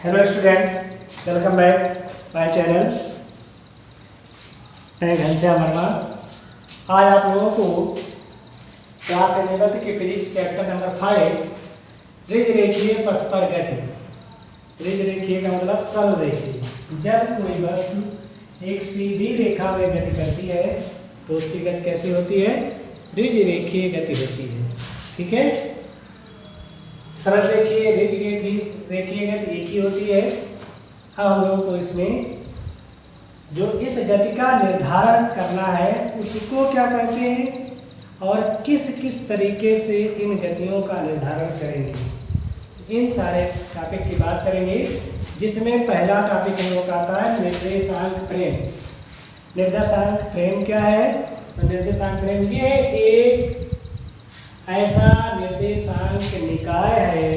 Hello student, welcome back my channel. मैं घनश्याम वर्मा। आज आप लोगों को क्लास 11 के फिजिक्स चैप्टर नंबर 5 ऋज रेखीय पथ पर गति। ऋज रेखीय का मतलब सरल रेखीय। जब कोई वस्तु एक सीधी रेखा में गति करती है तो उसकी गति कैसी होती है? ऋज रेखीय गति होती है। ठीक है, सरल रेखीय रेखीय गति एक ही होती है। अब हम लोगों को इसमें जो इस गति का निर्धारण करना है उसको क्या कहते हैं और किस किस तरीके से इन गतियों का निर्धारण करेंगे, इन सारे टॉपिक की बात करेंगे। जिसमें पहला टॉपिक हम लोग का आता है निर्देशांक फ्रेम। निर्देशांक फ्रेम क्या है? तो निर्देशांक फ्रेम ये एक ऐसा निर्देशांक निकाय है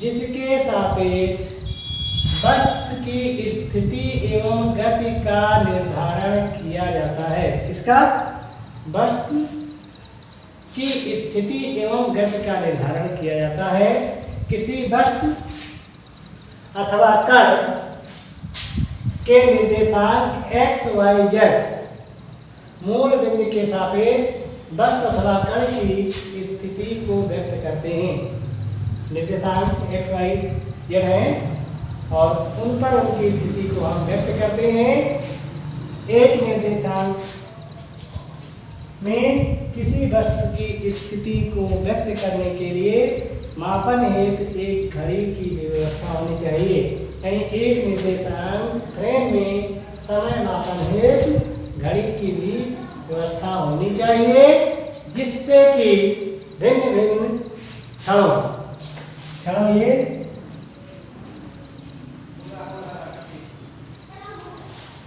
जिसके सापेक्ष वस्तु की स्थिति एवं गति का निर्धारण किया जाता है। किसका? वस्तु की स्थिति एवं गति का निर्धारण किया जाता है। किसी वस्तु अथवा कण के निर्देशांक x, y, z मूल बिंदु के सापेक्ष वस्तु अथवा कण की स्थिति को व्यक्त करते हैं। निर्देशांक x, y, z है और उन पर उनकी स्थिति को हम व्यक्त करते हैं। एक निर्देशांक में किसी वस्तु की स्थिति को व्यक्त करने के लिए मापन हेतु एक घड़ी की व्यवस्था होनी चाहिए। यानी एक निर्देशांक फ्रेम में समय मापन हेतु घड़ी की भी व्यवस्था होनी चाहिए, जिससे कि भिन्न भिन्न क्षणों ये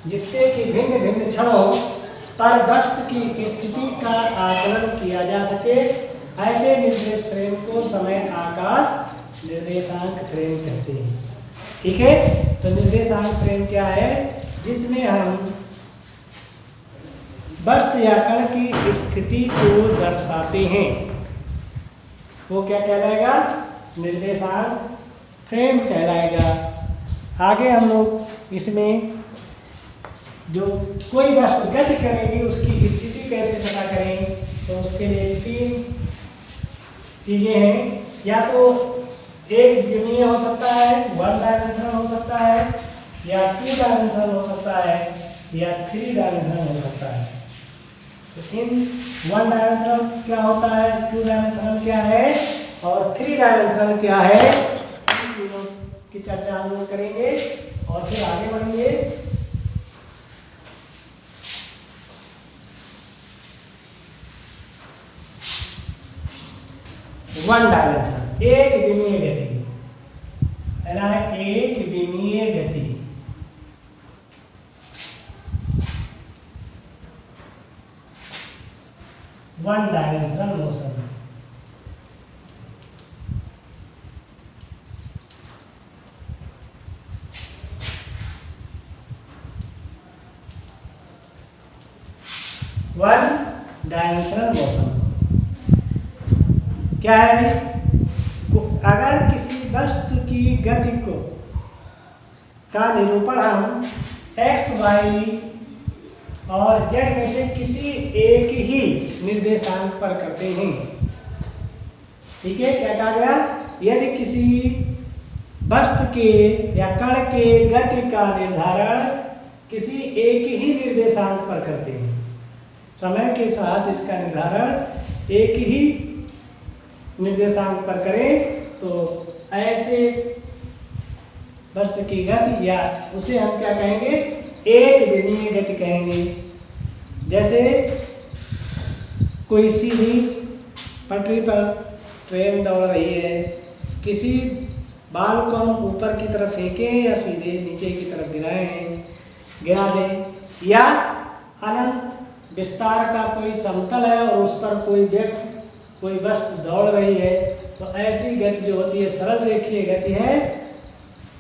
जिससे कि भिन्न भिन्न क्षणों पर वस्तु की स्थिति का आकलन किया जा सके। ऐसे निर्देश फ्रेम को समय आकाश निर्देशांक फ्रेम कहते हैं। ठीक है, तो निर्देशांक फ्रेम क्या है? जिसमें हम वस्तु या कण की स्थिति को दर्शाते हैं, वो क्या कहलाएगा? निर्देशांक फ्रेम कहलाएगा। आगे हम लोग इसमें जो कोई वस्तु गति करेगी उसकी स्थिति कैसे पता करें, तो उसके लिए तीन चीजें हैं। या तो एक द्विमीय हो सकता है, वन डायमेंशनल हो सकता है, या टू डायमेंशनल हो सकता है, या थ्री डायमेंशनल हो सकता है। तो इन वन डायमेंशनल क्या होता है, टू डायमेंशनल क्या है और थ्री डायमेंशनल क्या है, इन तीनों की चर्चा हम लोग करेंगे और फिर आगे बढ़ेंगे। वन डायमेंशनल एक विमीय गति है, एक विमीय गति। One dimensional motion. One dimensional motion क्या है? अगर किसी वस्तु की गति का निरूपण हम x, y और z में से किसी एक ही निर्देशांक पर करते हैं। ठीक है, क्या कहा गया? यदि किसी वस्तु के या कण के गति का निर्धारण किसी एक ही निर्देशांक पर करते हैं, समय के साथ इसका निर्धारण एक ही निर्देशांक पर करें, तो ऐसे वस्तु की गति या उसे हम क्या कहेंगे? एक विमीय गति कहेंगे। जैसे कोई सीधी पटरी पर ट्रेन दौड़ रही है, किसी बाल को हम ऊपर की तरफ फेंकें या सीधे नीचे की तरफ गिरा दें, या अनंत विस्तार का कोई समतल है और उस पर कोई वस्तु दौड़ रही है, तो ऐसी गति जो होती है सरल रेखीय गति है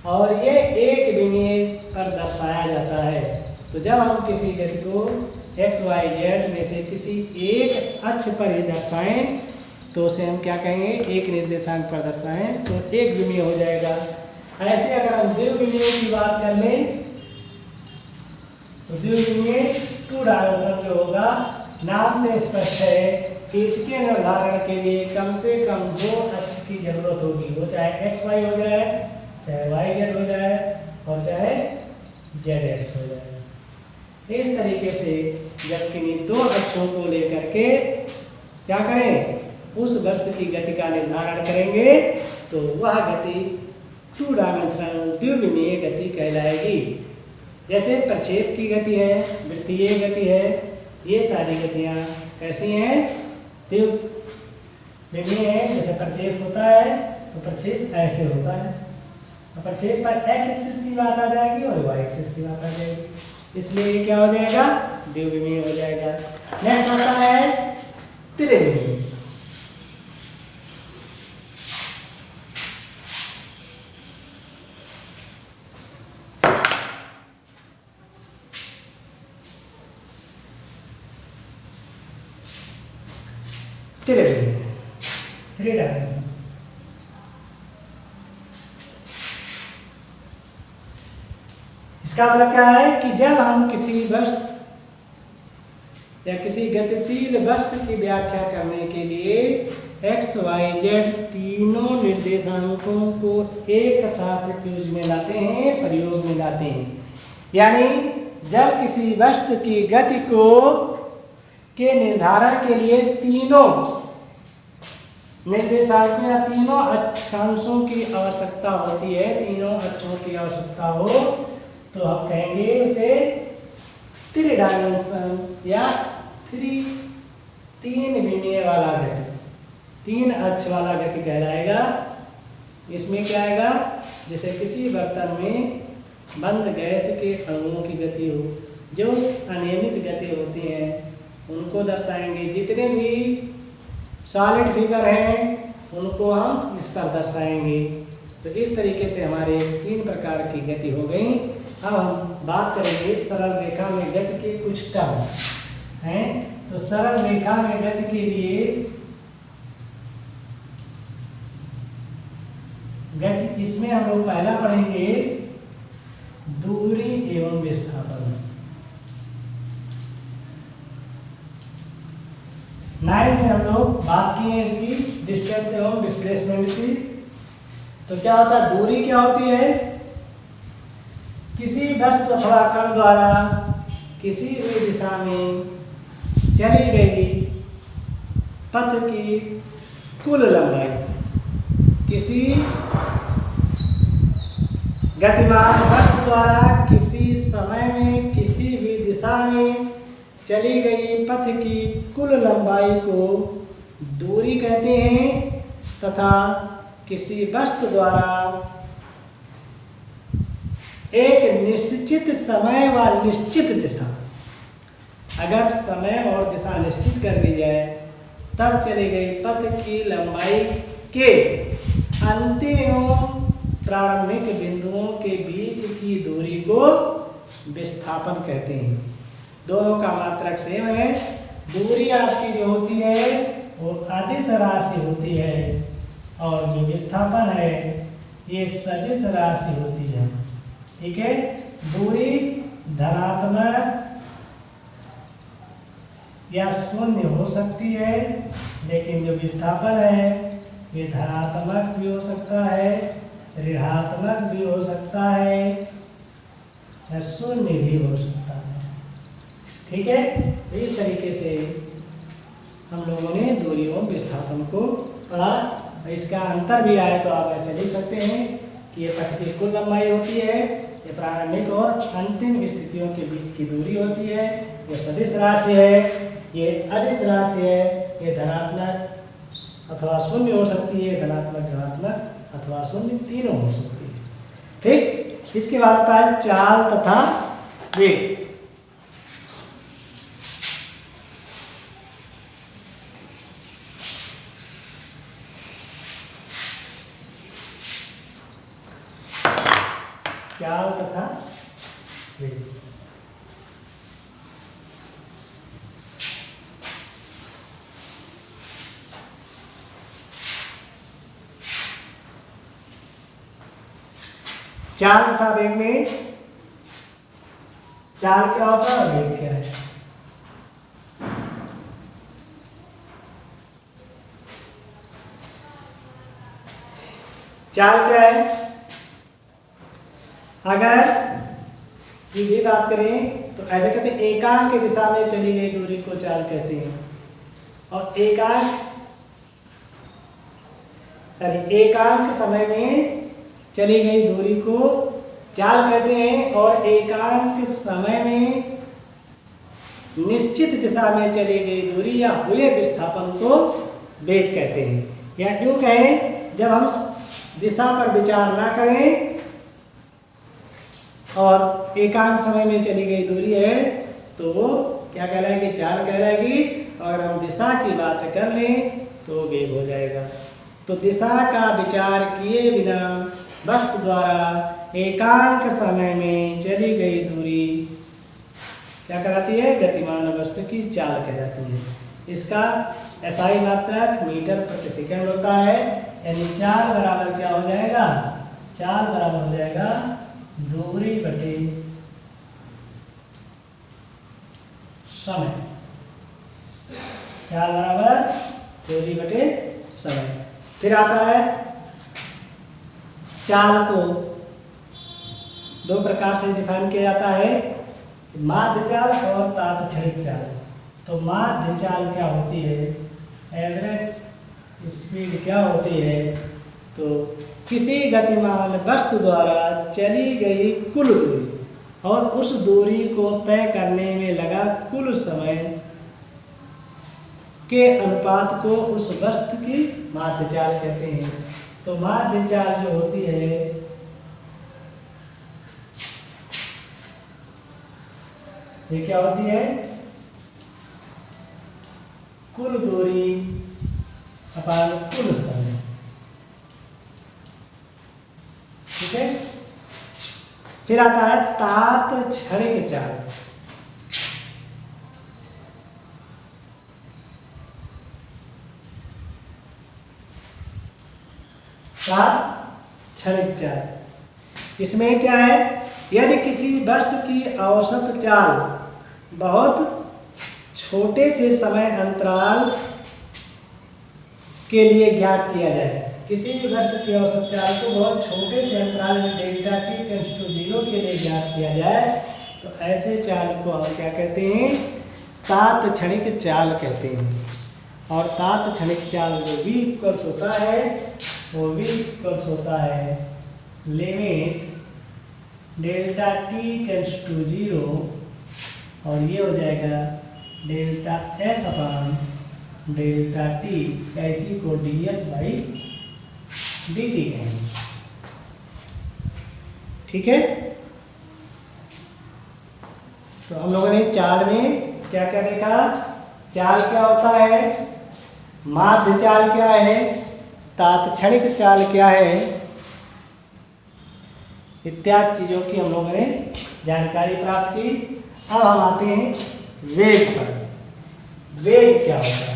और ये एक विमीय पर दर्शाया जाता है। तो जब हम किसी गति को x, y, z में से किसी एक अक्ष पर ही दर्शाएं तो उसे हम क्या कहेंगे? एक निर्देशांक पर दर्शाएं तो एक विमीय हो जाएगा। ऐसे अगर हम द्विविमीय की बात कर लें तो द्विविमीय टू डायमेंशनल जो होगा, नाम से स्पष्ट है कि इसके निर्धारण के लिए कम से कम दो अक्ष की जरूरत होगी, वो चाहे एक्स वाई हो जाए, चाहे वाई जेड हो जाए और चाहे जेड एक्स हो जाए। इस तरीके से जब किन्हीं दो अक्षों को लेकर के क्या करें, उस वस्तु की गति का निर्धारण करेंगे तो वह गति टू डायमेंशनल द्विविमीय गति कहलाएगी। जैसे प्रक्षेप की गति है, वृत्तीय गति है, ये सारी गतियाँ कैसी हैं, द्विविमीय है। जैसे प्रक्षेप होता है तो प्रक्षेप ऐसे होता है, तो प्रक्षेप पर एक्स एक्सिस की बात आ जाएगी और वाई एक्सिस की बात आ जाएगी, इसलिए ये क्या हो जाएगा, द्विविमीय हो जाएगा। नेक्स्ट आता है त्रिविमीय। त्रिविमीय, थ्री डायमेंशनल। इसका मतलब क्या है कि जब हम किसी वस्तु या किसी गतिशील वस्तु की व्याख्या करने के लिए एक्स वाई जेड तीनों निर्देशांकों को एक साथ प्रयोग में लाते हैं, प्रयोग में लाते हैं। यानी जब किसी वस्तु की गति को के निर्धारण के लिए तीनों निर्देशांकों या तीनों अक्षांशों की आवश्यकता होती है, तीनों अक्षों की आवश्यकता हो तो हम कहेंगे उसे थ्री डायमेंशन या तीन विमीय वाला गति, तीन अक्ष वाला गति कहलाएगा। इसमें क्या आएगा, जैसे किसी बर्तन में बंद गैस के अणुओं की गति हो, जो अनियमित गति होती हैं उनको दर्शाएंगे। जितने भी सॉलिड फिगर हैं उनको हम इस पर दर्शाएंगे। तो इस तरीके से हमारे तीन प्रकार की गति हो गई। अब हम बात करेंगे सरल रेखा में गति के कुछ टर्म हैं। तो सरल रेखा में गति के लिए गति, इसमें हम लोग पहला पढ़ेंगे दूरी एवं विस्थापन। 9th में हम लोग बात की है इसकी डिस्टेंस एवं डिस्प्लेसमेंट की। तो क्या होता है, दूरी क्या होती है, किसी वस्तु अथवा कण द्वारा किसी भी दिशा में चली गई पथ की कुल लंबाई, किसी गतिमान वस्तु द्वारा किसी समय में किसी भी दिशा में चली गई पथ की कुल लंबाई को दूरी कहते हैं, तथा किसी वस्तु द्वारा एक निश्चित समय व निश्चित दिशा, अगर समय और दिशा निश्चित कर दी जाए तब चली गई पथ की लंबाई के अंतिम एवं प्रारंभिक बिंदुओं के बीच की दूरी को विस्थापन कहते हैं। दोनों का मात्रक सेम है। दूरी आपकी जो होती है वो अदिश राशि होती है और जो विस्थापन है ये सदिश राशि होती है। ठीक है, दूरी धनात्मक या शून्य हो सकती है, लेकिन जो विस्थापन है ये धनात्मक भी हो सकता है, ऋणात्मक भी हो सकता है या शून्य भी हो सकता है। ठीक है, इस तरीके से हम लोगों ने दूरी एवं विस्थापन को पढ़ा। इसका अंतर भी आए तो आप ऐसे लिख सकते हैं कि ये पथ की कुल लंबाई होती है, ये प्रारंभिक और अंतिम स्थितियों के बीच की दूरी होती है, ये सदिश राशि है, ये अदिश राशि है, ये धनात्मक अथवा शून्य हो सकती है, धनात्मक ऋणात्मक अथवा शून्य तीनों हो सकती है। ठीक, इसके बाद आता है चाल तथा वेग। चाल तथा वेग। चाल तथा वेग में चाल क्या होता है और वेग क्या है। चाल क्या है? अगर सीधी बात करें तो ऐसे कहते हैं एकांक दिशा में चली गई दूरी को चाल कहते हैं, और एकांक समय में चली गई दूरी को चाल कहते हैं, और एकांक समय में निश्चित दिशा में चली गई दूरी या हुए विस्थापन को वेग कहते हैं। या यूं कहें, जब हम दिशा पर विचार ना करें और एकांक समय में चली गई दूरी है तो वो क्या कहलाएगी? चाल कहलाएगी। अगर हम दिशा की बात कर लें तो वेग हो जाएगा। तो दिशा का विचार किए बिना वस्तु द्वारा एकांक समय में चली गई दूरी क्या कहलाती है? गतिमान वस्तु की चाल कहलाती है। इसका एसआई मात्रक मीटर प्रति सेकंड होता है, यानी चाल बराबर क्या हो जाएगा? चाल बराबर हो जाएगा दूरी बटे समय। चाल बराबर दूरी बटे समय। फिर आता है चाल को दो प्रकार से डिफाइन किया जाता है, माध्य चाल और तात्क्षणिक चाल। तो माध्य चाल क्या होती है? एवरेज स्पीड क्या होती है? तो किसी गतिमान वस्तु द्वारा चली गई कुल दूरी और उस दूरी को तय करने में लगा कुल समय के अनुपात को उस वस्तु की माध्य चाल कहते हैं। तो माध्य चाल जो होती है ये क्या होती है? कुल दूरी अपान कुल समय। ठीक है। फिर आता है तात्क्षणिक चाल। तात्क्षणिक चाल इसमें क्या है? यदि किसी वस्तु की औसत चाल बहुत छोटे से समय अंतराल के लिए ज्ञात किया जाए, किसी भी वस्तु की औसत चाल को बहुत छोटे से अंतराल में डेल्टा t टेंड्स टू 0 के लिए ज्ञात किया जाए तो ऐसे चाल को हम क्या कहते हैं? तात्क्षणिक चाल कहते हैं। और तात्क्षणिक चाल जो v इक्वल्स होता है वो v इक्वल्स होता है limit delta t tends to 0 और ये हो जाएगा delta s upon delta t, ऐसी को ds बाई dt कहेंगे। ठीक है। तो हम लोगों ने चाल में क्या क्या देखा? चाल क्या होता है, माध्य चाल क्या है, तात्क्षणिक चाल क्या है, इत्यादि चीजों की हम लोगों ने जानकारी प्राप्त की। अब हम आते हैं वेग पर। वेग क्या होता है?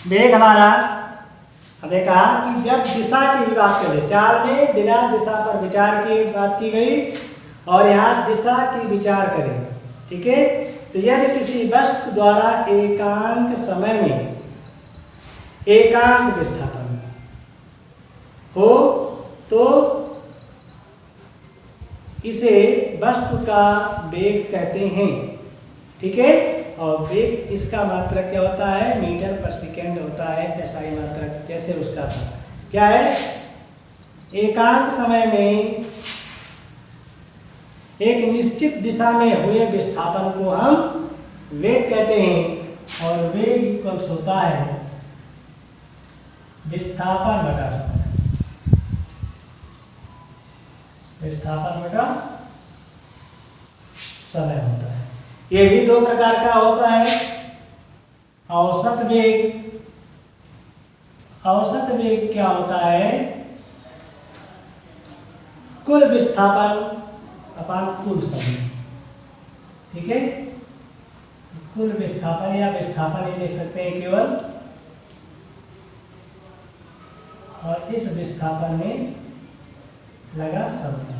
वेग हमारा हमने कहा कि जब दिशा की बात करें, चाल में बिना दिशा पर विचार की बात की गई और यहाँ दिशा की विचार करें। ठीक है। तो यदि किसी वस्तु द्वारा एकांक समय में एकांक विस्थापन हो तो इसे वस्तु का वेग कहते हैं। ठीक है। और वेग इसका मात्रक क्या होता है? मीटर पर सेकेंड होता है, एसआई मात्रक जैसे उसका था। क्या है? एकांक समय में एक निश्चित दिशा में हुए विस्थापन को हम वेग कहते हैं और वेग इक्वल्स होता है विस्थापन बटा समय। विस्थापन बटा समय होता है। ये भी दो प्रकार का होता है, औसत वेग औसत वेग क्या होता है? कुल विस्थापन अपान कुल समय। ठीक है, कुल विस्थापन या विस्थापन ही लिख सकते हैं केवल, और इस विस्थापन में लगा समय।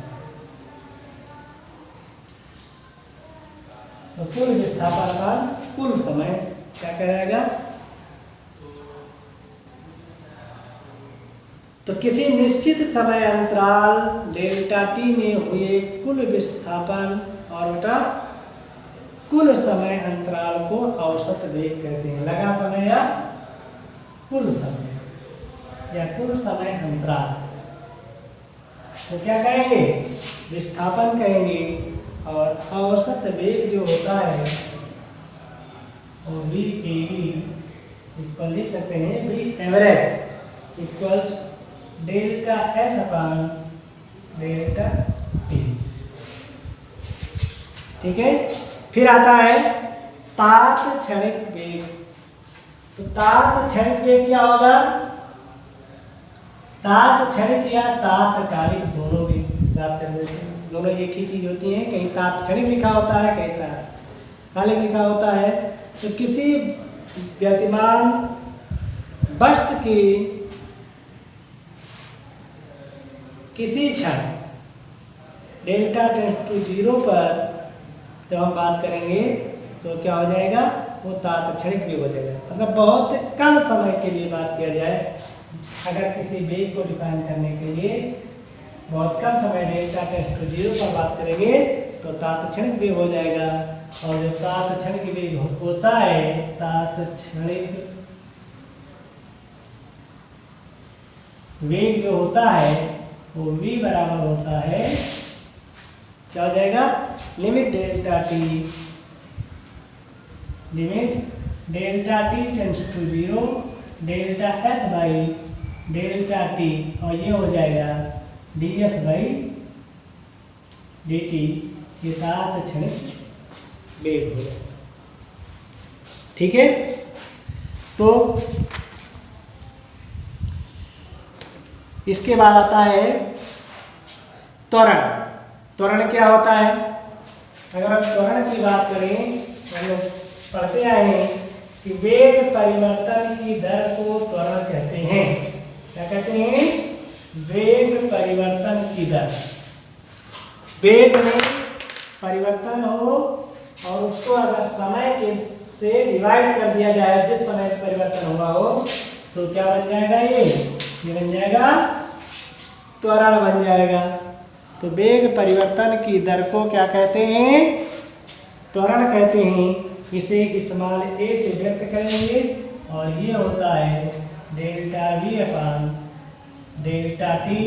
तो कुल विस्थापन का कुल समय क्या कहलाएगा? तो किसी निश्चित समय अंतराल डेल्टा टी में हुए कुल विस्थापन और बेटा कुल समय अंतराल को औसत वेग कहते हैं। लगा समय या कुल समय या कुल समय अंतराल, तो क्या कहेंगे? विस्थापन कहेंगे। और औसत वेग जो होता है वो वी ए वी इक्वल लिख सकते हैं, V average equals delta S upon delta T. ठीक है, फिर आता है तात क्षणिक वेग। तो तात क्षणिक वेग क्या होगा? तात क्षणिक या तात्कालिक दोनों भी बात कर लेते हैं। दोनों एक ही चीज होती है, कहीं तात क्षणिक लिखा होता है, कहीं तात्कालिक लिखा होता है। तो किसी गतिमान वस्तु की किसी क्षण डेल्टा टेंड्स टू 0 पर जब हम बात करेंगे तो क्या हो जाएगा? वो तात क्षणिक वेग हो जाएगा। मतलब बहुत कम समय के लिए बात किया जाए, अगर किसी वेग को डिफाइन करने के लिए बहुत कम समय डेल्टा टेंड्स टू 0 पर बात करेंगे तो तात क्षणिक वेग हो जाएगा। और जो तात क्षणिक वेग होता है, तात क्षणिक वेग जो होता है वो v बराबर होता है, क्या हो जाएगा? Limit delta T tends to 0 delta S by delta T, और ये हो जाएगा D S by D T. ये तात क्षणिक वेग हो जाएगा। ठीक है, तो इसके बाद आता है त्वरण। त्वरण क्या होता है? अगर हम त्वरण की बात करें तो हम लोग पढ़ते आए हैं कि वेग परिवर्तन की दर को त्वरण कहते हैं। क्या कहते हैं? वेग परिवर्तन की दर। वेग में परिवर्तन हो और उसको अगर समय के से डिवाइड कर दिया जाए, जिस समय परिवर्तन हुआ हो, तो क्या बन जाएगा? ये बन जाएगा त्वरण बन जाएगा। तो वेग परिवर्तन की दर को क्या कहते हैं? त्वरण कहते हैं। इसे स्मॉल a से व्यक्त करेंगे और ये होता है डेल्टा v अपान डेल्टा टी।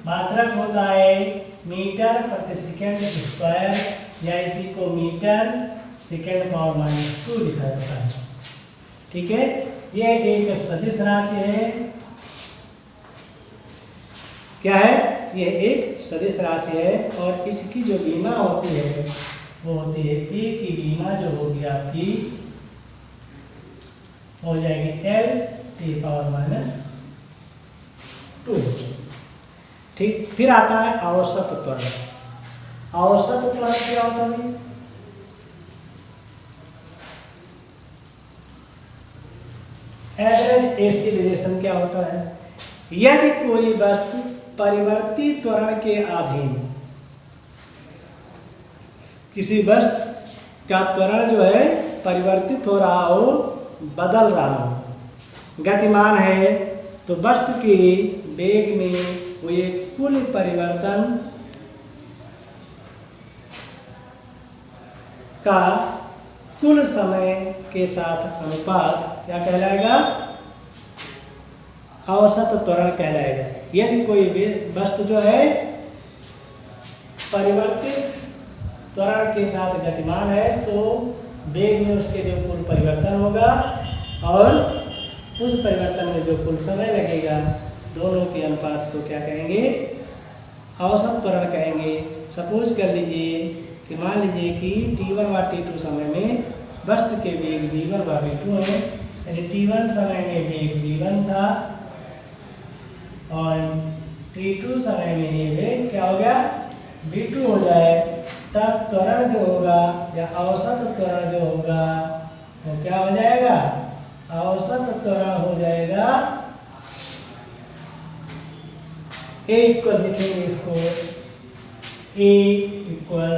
मात्रक होता है मीटर प्रति सेकंड स्क्वायर, या इसी को मीटर सेकंड पावर -2 लिखा जाता है। ठीक है, यह एक सदिश राशि है। क्या है? यह एक सदिश राशि है और इसकी जो बीमा होती है वो होती है a की बीमा जो होगी आपकी हो जाएगी L t पावर -2। ठीक, फिर आता है औसत त्वरण। औसत त्वरण क्या होता है? एवरेज एक्सीलरेशन क्या होता है? यदि कोई वस्तु परिवर्ती त्वरण के अधीन, किसी वस्तु का त्वरण जो है परिवर्तित हो रहा हो, बदल रहा हो, गतिमान है, तो वस्तु के वेग में हुए कुल परिवर्तन का कुल समय के साथ अनुपात क्या कहलाएगा? औसत त्वरण कहलाएगा। यदि कोई वस्तु जो है परिवर्तित त्वरण के साथ गतिमान है तो वेग में उसके जो कुल परिवर्तन होगा और उस परिवर्तन में जो कुल समय लगेगा, दोनों के अनुपात को क्या कहेंगे? औसत त्वरण कहेंगे। सपोज कर लीजिए कि मान लीजिए कि t1 व t2 समय में वस्तु के वेग v1 व v2 है, यानी t1 समय में वेग v1 था और t2 समय में ये वेग क्या हो गया v2 हो जाए, तब त्वरण जो होगा या औसत त्वरण जो होगा वो क्या हो जाएगा, औसत त्वरण हो जाएगा a इक्वल लिखेंगे इसको, a equal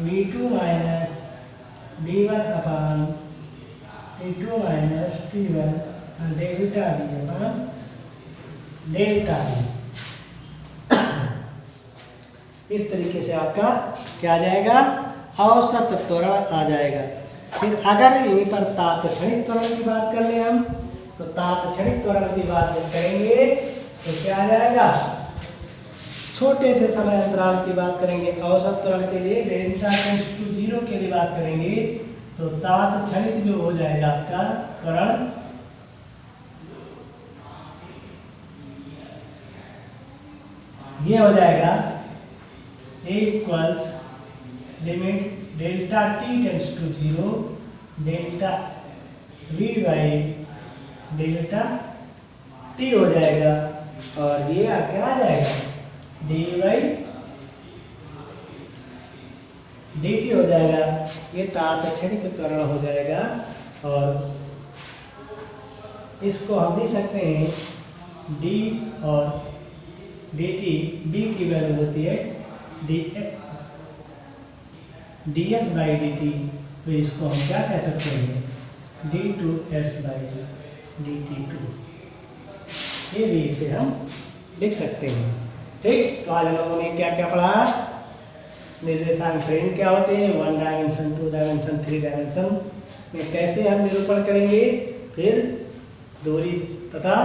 v2 minus v1 upon t2 minus t1 delta v upon delta v। इस तरीके से आपका क्या आ जाएगा, औसत त्वरण आ जाएगा। फिर अगर यहीं पर तात्क्षणिक त्वरण की बात कर ले हम, तो तात्क्षणिक त्वरण की बात जब करेंगे तो क्या आ जाएगा, छोटे से समय अंतराल की बात करेंगे, औसत त्वरण के लिए डेल्टा टेंड्स टू 0 के लिए बात करेंगे, तो तात्क्षणिक जो हो जाएगा आपका त्वरण ये हो जाएगा a equals limit delta t tends to 0 delta v by delta t हो जाएगा, और ये क्या आ जाएगा dy dt हो जाएगा। ये तात्क्षणिक त्वरण हो जाएगा, और इसको हम लिख सकते हैं d और dt, b की वैल्यू होती है ds बाई dt, तो इसको हम क्या कह सकते हैं d2s बाई dt2, ये भी इसे हम लिख सकते हैं। ठीक, तो आज हम लोगों ने क्या क्या पढ़ा, निर्देशांक फ्रेम क्या होते हैं, 1 डायमेंशन 2 डायमेंशन 3 डायमेंशन में कैसे हम निरूपण करेंगे, फिर दूरी तथा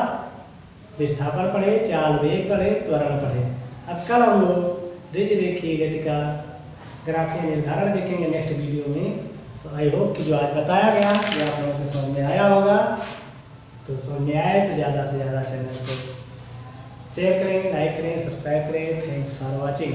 विस्थापन पढ़े, चाल वेग पढ़े, त्वरण पढ़े। अब कल हम लोग रिज रेखीय गति का ग्राफीय निर्धारण देखेंगे नेक्स्ट वीडियो में। तो आई होप कि जो आज बताया गया ये आप लोगों को समझ में आया होगा। तो समझ में आए तो ज़्यादा से ज़्यादा चैनल को शेयर करें, लाइक करें, सब्सक्राइब करें। Thanks for watching.